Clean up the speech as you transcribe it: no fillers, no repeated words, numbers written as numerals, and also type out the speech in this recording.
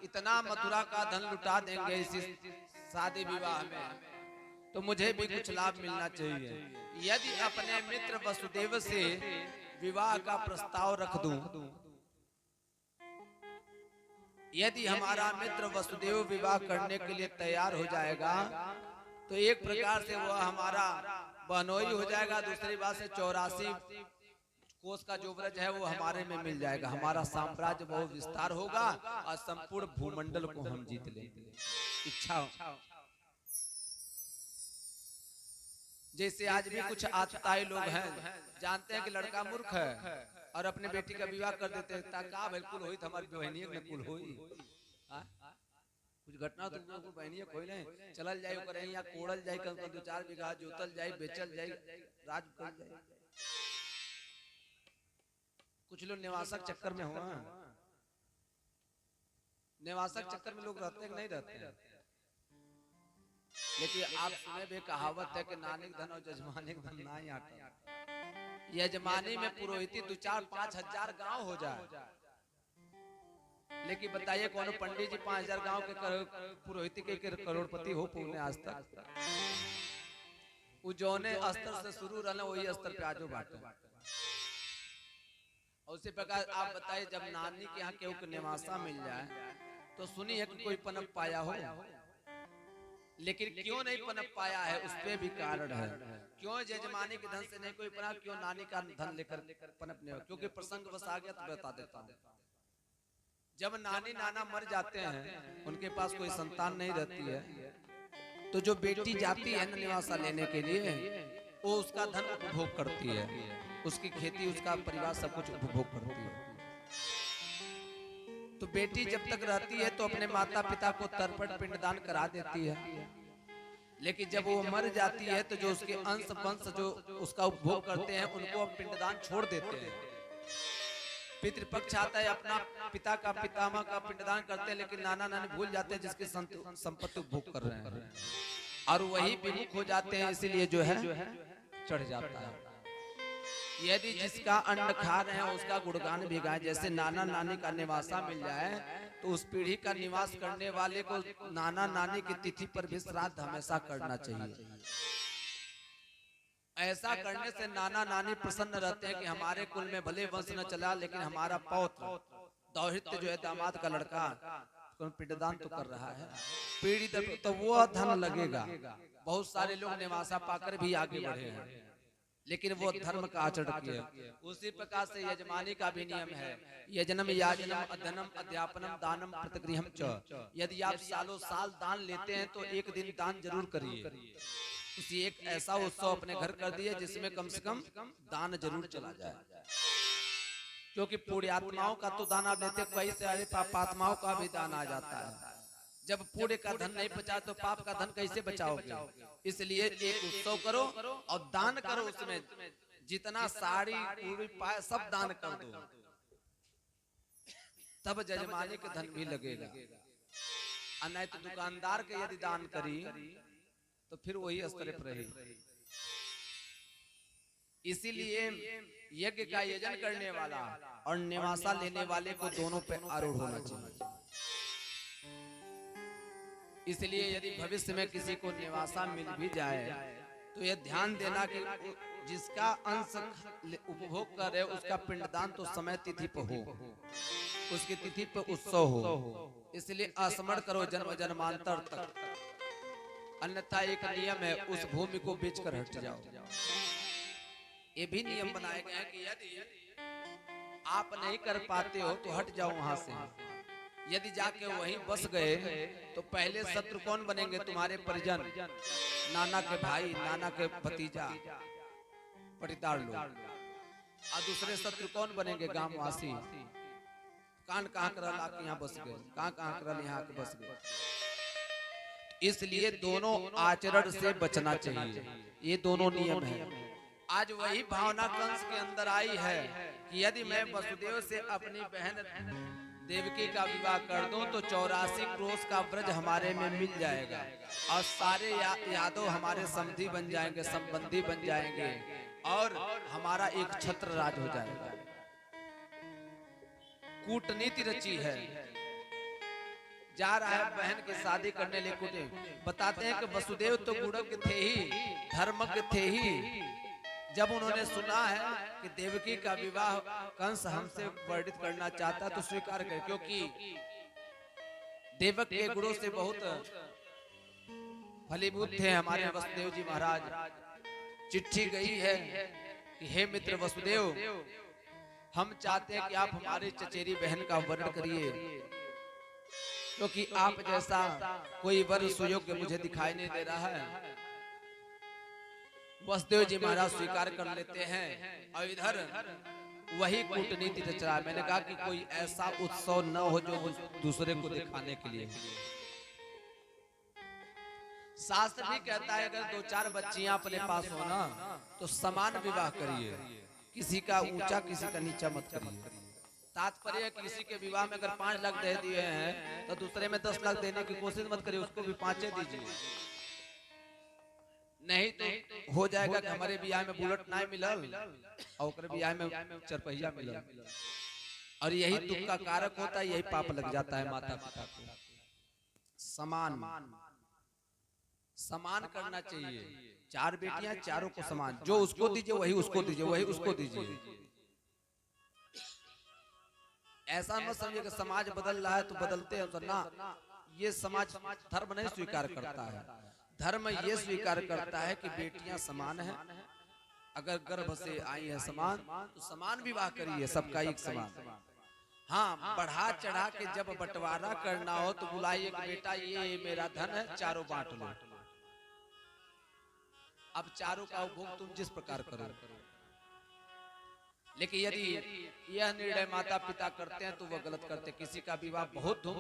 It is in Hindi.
इतना मथुरा का धन लुटा देंगे इसी शादी विवाह में, तो मुझे भी कुछ लाभ मिलना चाहिए। यदि अपने मित्र वसुदेव से विवाह का प्रस्ताव रख दूं, यदि हमारा मित्र वसुदेव विवाह करने के लिए तैयार हो जाएगा, तो एक प्रकार से वह हमारा बहनोई हो जाएगा, दूसरी बात से 84 कोस का जो व्रज है वो हमारे में मिल जाएगा, हमारा साम्राज्य बहुत विस्तार होगा और संपूर्ण भूमंडल को हम जीत लेंगे। इच्छा जैसे आज भी कुछ आतताई लोग हैं, जानते हैं कि लड़का मूर्ख है और अपने बेटी का विवाह कर देते हैं, ताका बिल्कुल होई हमारी बहनिया में कुल होई। कुछ घटना तो बहनिया कोई नहीं, चलल जाए ओकर यहाँ कोड़ल जाए, कल 2-4 बीघा जोतल जाए, बेचल जाए, राज कर जाए। कुछ लोग निवासक चक्कर में हुआ, निवासक चक्कर में लोग रहते नहीं रहते। लेकिन आप सुने भी कहावत है कि नानिक धन और जजमानिक धन ना ही आता। यजमानी में पुरोहिती 2-4-5 हजार गांव हो जाए, लेकिन बताइए कौन पंडित जी 5,000 गांव के पुरोहिती के करोड़पति हो पूरे आज तक? वो जौने स्तर से शुरू रहना वही स्तर पे आजो बाटे। उसी प्रकार आप बताइए जब नानी के यहाँ केहू के निवासा मिल जाए तो सुनिए कि कोई पनप पाया हो, लेकिन क्यों नहीं पनप पाया है उस पे भी कारण है। क्यों यजमानी के धन से नहीं कोई पना, क्यों नानी का धन लेकर पनप नहीं? क्योंकि प्रसंग बस आ गया तो बता देता हूँ। जब नानी नाना मर जाते हैं, उनके पास कोई संतान नहीं रहती है, तो जो बेटी जाती है निवासा लेने के लिए वो उसका धन उपभोग करती है, उसकी खेती उसका परिवार सब कुछ उपभोग करती है। तो बेटी जब तक रहती है तो अपने माता पिता को तर्पण पिंडदान करा देती है, लेकिन जब वो मर जाती है तो जो उसके अंश वंश जो उसका उपभोग करते हैं उनको पिंडदान छोड़ देते हैं। पितृपक्ष आता है, अपना पिता का पितामह का पिंडदान करते हैं, लेकिन नाना नानी भूल जाते हैं जिसकी संपत्ति उपभोग कर रहे हैं, और वही विमुख हो जाते हैं, इसीलिए जो है चढ़ जाता है। यदि जिसका अन्न खा रहे हैं उसका गुणगान भी गाए, जैसे नाना नानी का निवासा मिल जाए तो उस पीढ़ी का निवास करने वाले को नाना नानी की तिथि पर भी श्राद्ध हमेशा करना चाहिए। ऐसा करने से नाना नानी प्रसन्न रहते हैं कि हमारे कुल में भले वंश न चला, लेकिन हमारा पौत्र दौहित्र जो है दामाद का लड़का पिंडदान तो कर रहा है, पीढ़ी तो वो धन लगेगा। बहुत सारे लोग निवासा पाकर भी आगे बढ़े हैं, लेकिन वो धर्म का आचरण किए। उसी प्रकार से यजमानी का भी नियम है, यजनम याजनम अध्ययनम अध्यापनम दानम प्रतिगृहम च। यदि आप सालों साल दान लेते हैं तो एक दिन दान जरूर करिए। किसी एक ऐसा उत्सव अपने घर कर दिए जिसमें कम से कम दान जरूर चला जाए, क्योंकि पुण्यात्माओं का तो दान आप लेते, कई सारे पापात्माओं का भी दान आ जाता है। जब पुण्य का धन नहीं बचा तो पाप का धन कैसे बचाओगे? इसलिए एक उत्सव करो और दान करो, उसमें जितना साड़ी पूरी पाए सब दान कर दो, तब जजमानी के धन भी लगेगा। नहीं तो दुकानदार के यदि दान करी तो फिर वही स्तर पर रही। इसीलिए यज्ञ का आयोजन करने वाला और निवासा लेने वाले को दोनों पे आरूढ़ होना चाहिए। इसलिए यदि भविष्य में किसी को निवासा मिल भी जाए तो यह ध्यान देना कि जिसका अंश उपभोग कर रहे उसका पिंडदान तो समय तिथि पर हो, उसकी तिथि पर उत्सव हो। इसलिए स्मरण करो जन्म जन्मांतर तक, अन्यथा एक नियम है उस भूमि को बेचकर हट जाओ। ये भी नियम बनाए गए हैं कि यदि आप नहीं कर पाते हो तो हट जाओ वहां से। यदि जाके वहीं बस गए तो पहले शत्रु कौन बनेंगे? तुम्हारे परिजन, नाना के भाई, नाना के भतीजा, पटीदार लोग। और दूसरे शत्रु कौन बनेंगे? गांववासी। कान कहाँ कर लाके यहाँ बस गए, कहाँ कर यहाँ आके बस गए। इसलिए दोनों आचरण से बचना चाहिए, ये दोनों नियम है। आज वही भावना कंस के अंदर आई है कि यदि मैं वसुदेव से अपनी बहन देवकी का विवाह कर दूं तो 84 क्रोश का व्रज हमारे में मिल जाएगा और सारे यादव हमारे समधी बन जाएंगे, संबंधी बन जाएंगे और हमारा एक छत्र राज हो जाएगा। कूटनीति रची है। जा रहा है बहन की शादी करने लिए कुटिम। बताते हैं कि वसुदेव तो गुणज्ञ थे ही, धर्मज्ञ थे ही। जब उन्होंने सुना है कि देवकी का विवाह कंस हमसे वर्णित करना चाहता तो स्वीकार कर, क्योंकि देवक के गुणों से बहुत फलीभूत थे हमारे वसुदेव जी महाराज। चिट्ठी गई है कि हे मित्र वसुदेव, हम चाहते हैं कि आप हमारी चचेरी बहन का वर्ण करिए, क्योंकि आप जैसा कोई वर सुयोग्य मुझे दिखाई नहीं दे रहा है। वसुदेव जी महाराज स्वीकार कर लेते हैं और इधर वही कूटनीति रच रहा है। मैंने कहा कि कोई ऐसा उत्सव न हो जो दूसरे को दिखाने के लिए। शास्त्र भी कहता है अगर 2-4 बच्चियां अपने पास हो ना तो समान विवाह करिए, किसी का ऊंचा किसी का नीचा मत करिए। तात्पर्य किसी के विवाह में अगर 5 लाख दे दिए हैं तो दूसरे में 10 लाख देने की कोशिश मत करिए, उसको भी 5 दीजिए। नहीं तो हो जाएगा कि हमारे ब्याह में बुलेट नहीं मिलल और ब्याह में चरपहिया मिलल, और यही दुख का कारक होता है, यही पाप लग जाता है माता पिता को। समान करना चाहिए। 4 बेटियां, चारों को समान, जो उसको दीजिए वही उसको दीजिए, वही उसको दीजिए। ऐसा मत समझिए कि समाज बदल रहा है तो बदलते हैं तो ना, ये समाज धर्म नहीं स्वीकार करता है। धर्म ये स्वीकार करता है कि बेटियां समान हैं, अगर गर्भ से आई है समान तो समान विवाह करिए, सबका एक समान। हाँ, बढ़ा चढ़ा के जब बंटवारा करना हो तो बुलाइए कि बेटा ये मेरा धन है, चारों बांट लो। अब चारों का उपभोग तुम जिस प्रकार करो। लेकिन यदि यह निर्णय माता पिता करते हैं तो वह गलत करते। किसी का विवाह बहुत धूम